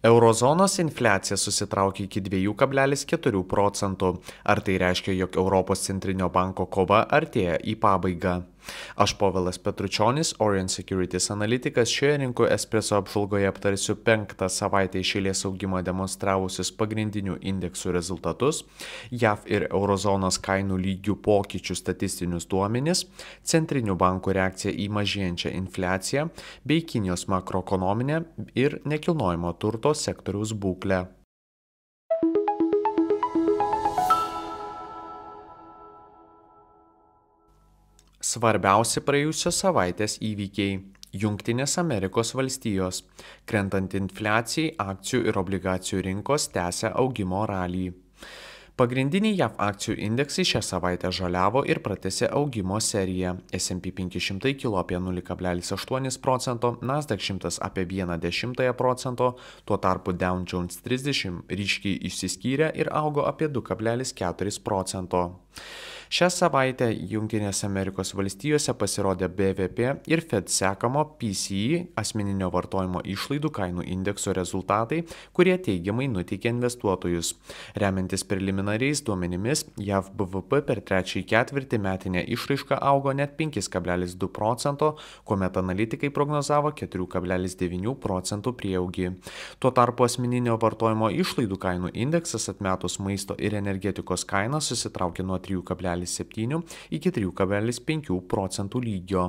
Eurozonos infliacija susitraukė iki 2,4 procentų. Ar tai reiškia, jog Europos centrinio banko kova artėja į pabaigą? Aš Povilas Petručionis, Orient Securities analitikas, šioje rinkų espreso apžvalgoje aptarsiu 5 savaitę iš eilės augimą demonstravusius pagrindinių indeksų rezultatus, JAV ir Eurozonos kainų lygių pokyčių statistinius duomenis, centrinių bankų reakciją į mažėjančią infliaciją bei Kinijos makroekonominę ir nekilnojamo turto sektoriaus būklę. Svarbiausi praėjusios savaitės įvykiai. Jungtinės Amerikos valstijos. Krentant infliacijai, akcijų ir obligacijų rinkos tęsia augimo ralį. Pagrindiniai JAV akcijų indeksai šią savaitę žaliavo ir pratęsė augimo seriją. S&P 500 kilo apie 0,8 procento, Nasdaq 100 apie 0,1 procento, tuo tarpu Dow Jones 30 ryškiai išsiskyrė ir augo apie 2,4 procento. Šią savaitę Jungtinėse Amerikos valstijose pasirodė BVP ir Fed sekamo PCE asmeninio vartojimo išlaidų kainų indekso rezultatai, kurie teigiamai nuteikė investuotojus. Remiantis preliminariais duomenimis, JAV BVP per trečiąjį ketvirtį metinė išraiška augo net 5,2 procento, kuomet analitikai prognozavo 4,9 procentų prieaugį. Tuo tarpu asmeninio vartojimo išlaidų kainų indeksas atmetus maisto ir energetikos kainą susitraukė nuo 3,7 iki 3,5 procentų lygio.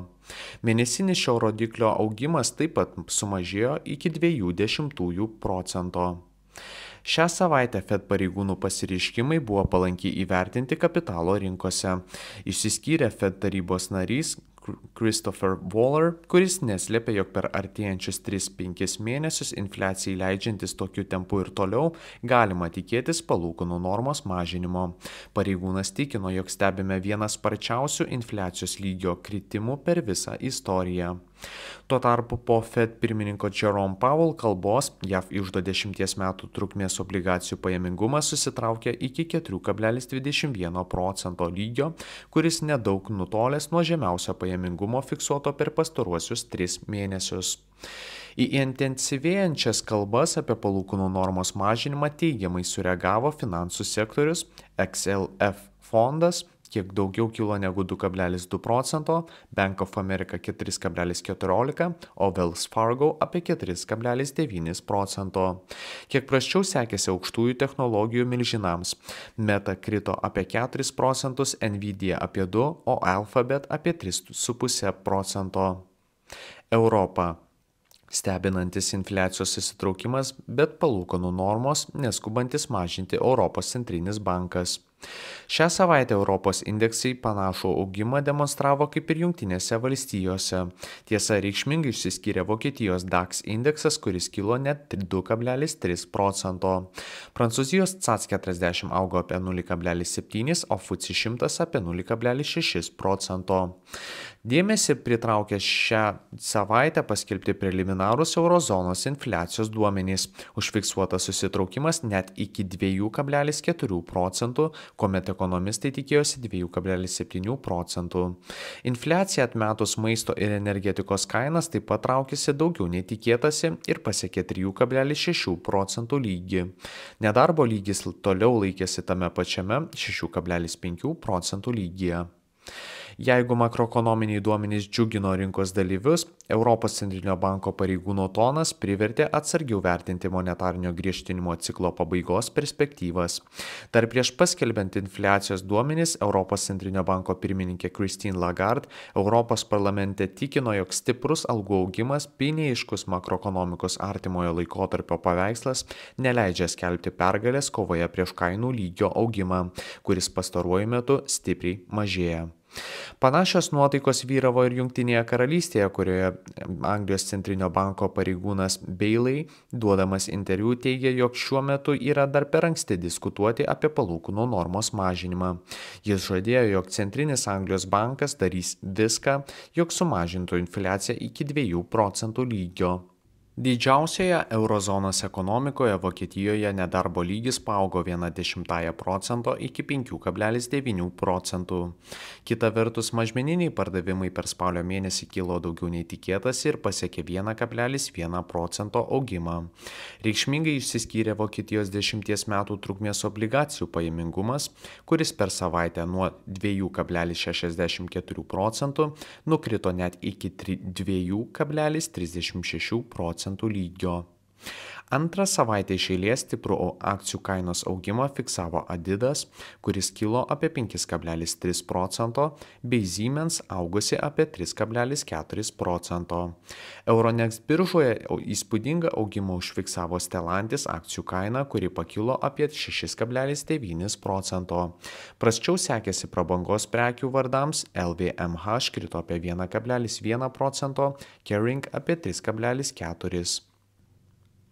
Mėnesinis šio rodiklio augimas taip pat sumažėjo iki 0,2 procento. Šią savaitę Fed pareigūnų pasireiškimai buvo palankiai įvertinti kapitalo rinkose. Išsiskyrė Fed tarybos narys Christopher Waller, kuris neslėpė, jog per artėjančius 3-5 mėnesius infliacijai leidžiantis tokiu tempu ir toliau galima tikėtis palūkanų normos mažinimo. Pareigūnas tikino, jog stebime vieną sparčiausių infliacijos lygio kritimų per visą istoriją. Tuo tarpu po Fed pirmininko Jerome Powell kalbos JAV iždo 10 metų trukmės obligacijų pajamingumas susitraukė iki 4,21 procento lygio, kuris nedaug nutolęs nuo žemiausio pajamingumo fiksuoto per pastaruosius 3 mėnesius. Į intensyvėjančias kalbas apie palūkanų normos mažinimą teigiamai sureagavo finansų sektorius, XLF fondas kiek daugiau kilo negu 2,2 procento, Bank of America 4,14, o Wells Fargo apie 4,9 procento. Kiek prasčiau sekėsi aukštųjų technologijų milžinams. Meta krito apie 4 procentus, Nvidia apie 2, o Alphabet apie 3,5 procento. Europa. Stebinantis infliacijos įsitraukimas, bet palūkanų normos neskubantis mažinti Europos centrinis bankas. Šią savaitę Europos indeksai panašų augimą demonstravo kaip ir Jungtinėse valstijose. Tiesa, reikšmingai išsiskyrė Vokietijos DAX indeksas, kuris kilo net 2,3 procento. Prancūzijos CAC 40 augo apie 0,7, o FTSE 100 apie 0,6 procento. Dėmesį pritraukė šią savaitę paskelbti preliminarūs eurozonos infliacijos duomenys. Užfiksuotas susitraukimas net iki 2,4 procentų, kuomet ekonomistai tikėjosi 2,7 procentų. Infliacija atmetus maisto ir energetikos kainas taip pat traukėsi daugiau nei tikėtasi ir pasiekė 3,6 procentų lygį. Nedarbo lygis toliau laikėsi tame pačiame 6,5 procentų lygyje. Jeigu makroekonominiai duomenys džiugino rinkos dalyvius, Europos centrinio banko pareigūno tonas privertė atsargiau vertinti monetarinio griežtinimo ciklo pabaigos perspektyvas. Dar prieš paskelbiant infliacijos duomenys, Europos centrinio banko pirmininkė Christine Lagarde Europos parlamente tikino, jog stiprus algų augimas bei neaiškus makroekonomikos artimojo laikotarpio paveikslas neleidžia skelbti pergalės kovoje prieš kainų lygio augimą, kuris pastaruoju metu stipriai mažėja. Panašios nuotaikos vyravo ir Jungtinėje karalystėje, kurioje Anglijos centrinio banko pareigūnas Bailey, duodamas interviu, teigia, jog šiuo metu yra dar per anksti diskutuoti apie palūkanų normos mažinimą. Jis žadėjo, jog centrinis Anglijos bankas darys viską, jog sumažintų infliaciją iki 2 procentų lygio. Didžiausioje eurozonos ekonomikoje Vokietijoje nedarbo lygis paaugo 0,1% iki 5,9 procentų. Kita vertus, mažmeniniai pardavimai per spalio mėnesį kilo daugiau nei tikėtasi ir pasiekė 1,1 procento augimą. Reikšmingai išsiskyrė Vokietijos 10 metų trukmės obligacijų pajamingumas, kuris per savaitę nuo 2,64 procentų nukrito net iki 2,36 procentų lygio. Antrą savaitę iš eilės stiprų akcijų kainos augimą fiksavo Adidas, kuris kilo apie 5,3 procento, bei Siemens augusi apie 3,4 procento. Euronext biržoje įspūdingą augimą užfiksavo Stellantis akcijų kaina, kuri pakilo apie 6,9 procento. Prasčiau sekėsi prabangos prekių vardams, LVMH krito apie 1,1 procento, Kering apie 3,4.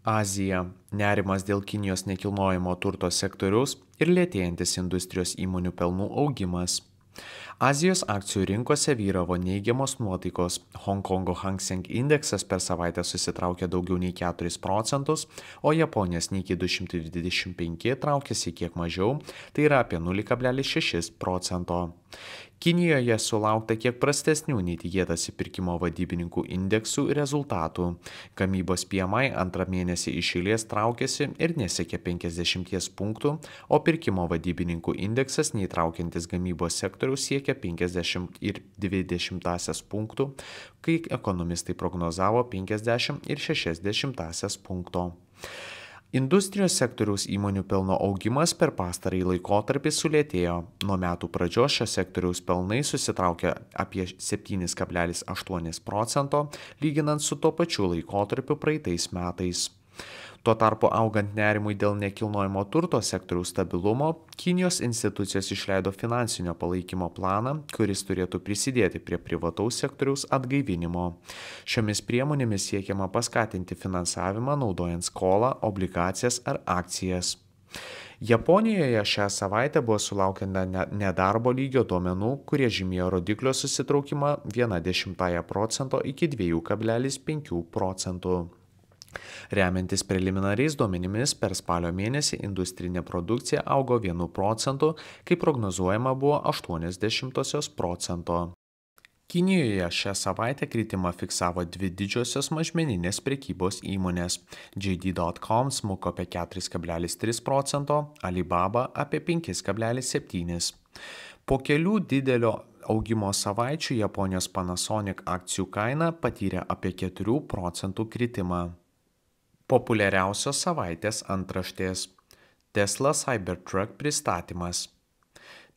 Azija. Nerimas dėl Kinijos nekilnojamo turto sektoriaus ir lėtėjantis industrijos įmonių pelnų augimas. Azijos akcijų rinkose vyravo neigiamos nuotaikos. Honkongo Hang Seng indeksas per savaitę susitraukė daugiau nei 4 procentus, o Japonijos Nikkei 225 traukėsi kiek mažiau, tai yra apie 0,6 procento. Kinijoje sulaukta kiek prastesnių nei tikėtasi pirkimo vadybininkų indeksų rezultatų. Gamybos PMI antrą mėnesį iš eilės traukėsi ir nesiekė 50 punktų, o pirkimo vadybininkų indeksas neįtraukiantis gamybos sektoriaus siekia 50,2 punktų, kai ekonomistai prognozavo 50,6 punkto. Industrijos sektoriaus įmonių pelno augimas per pastarąjį laikotarpį sulėtėjo. Nuo metų pradžios šio sektoriaus pelnai susitraukė apie 7,8 procento, lyginant su tuo pačiu laikotarpiu praeitais metais. Tuo tarpu augant nerimui dėl nekilnojamo turto sektoriaus stabilumo, Kinijos institucijos išleido finansinio palaikymo planą, kuris turėtų prisidėti prie privataus sektoriaus atgaivinimo. Šiomis priemonėmis siekiama paskatinti finansavimą naudojant skolą, obligacijas ar akcijas. Japonijoje šią savaitę buvo sulaukę nedarbo lygio duomenų, kurie žymėjo rodiklio susitraukimą 0,1 procento iki 2,5 procentų. Remiantis preliminariais duomenimis, per spalio mėnesį industrinė produkcija augo 1 procentu, kai prognozuojama buvo 0,8 procento. Kinijoje šią savaitę kritimą fiksavo dvi didžiosios mažmeninės prekybos įmonės. JD.com smuko apie 4,3 procento, Alibaba apie 5,7. Po kelių didelio augimo savaičių Japonijos Panasonic akcijų kaina patyrė apie 4 procentų kritimą. Populiariausios savaitės antraštės. Tesla Cybertruck pristatymas.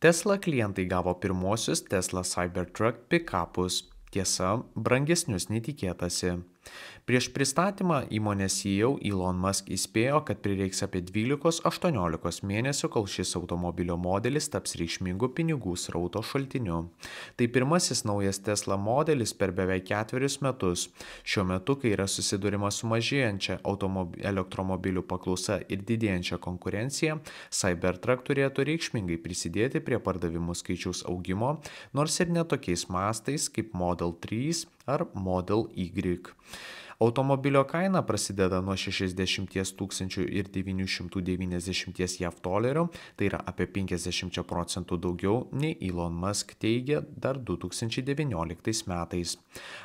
Tesla klientai gavo pirmosius Tesla Cybertruck pick-upus. Tiesa, brangesnius nei tikėtasi. Prieš pristatymą įmonės CEO Elon Musk įspėjo, kad prireiks apie 12-18 mėnesių, kol šis automobilio modelis taps reikšmingu pinigų srauto šaltiniu. Tai pirmasis naujas Tesla modelis per beveik 4 metus. Šiuo metu, kai yra susidūrima su mažėjančia elektromobilių paklausa ir didėjančia konkurencija, Cybertruck turėtų reikšmingai prisidėti prie pardavimų skaičiaus augimo, nors ir netokiais mastais kaip Model 3 ar Model Y. Automobilio kaina prasideda nuo 60 990 JAV dolerių, tai yra apie 50 procentų daugiau nei Elon Musk teigė dar 2019 metais.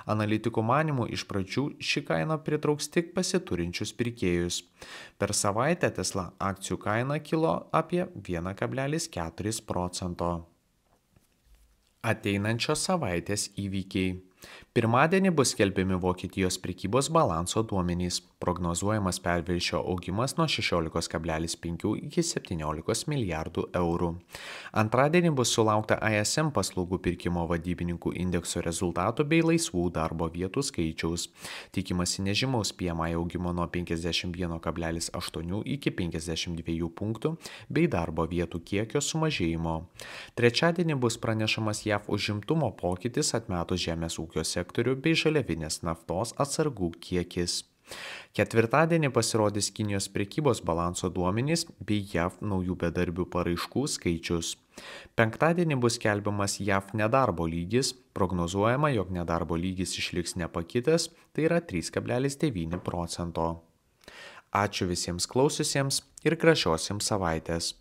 Analitikų manymų iš pradžių ši kaina pritrauks tik pasiturinčius pirkėjus. Per savaitę Tesla akcijų kaina kilo apie 1,4 procento. Ateinančios savaitės įvykiai. Pirmadienį bus skelbiami Vokietijos prekybos balanso duomenys. Prognozuojamas perviršio augimas nuo 16,5 iki 17 milijardų eurų. Antradienį bus sulaukta ISM paslaugų pirkimo vadybininkų indekso rezultatų bei laisvų darbo vietų skaičiaus. Tikimasi nežymaus PMI augimo nuo 51,8 iki 52 punktų bei darbo vietų kiekio sumažėjimo. Trečiadienį bus pranešamas JAV užimtumo pokytis atmetus žemės ūkio sektorių bei žaliavinės naftos atsargų kiekis. Ketvirtadienį pasirodys Kinijos prekybos balanso duomenys bei JAV naujų bedarbių paraiškų skaičius. Penktadienį bus skelbiamas JAV nedarbo lygis, prognozuojama, jog nedarbo lygis išliks nepakitęs, tai yra 3,9%. Ačiū visiems klausiusiems ir gražios jums savaitės.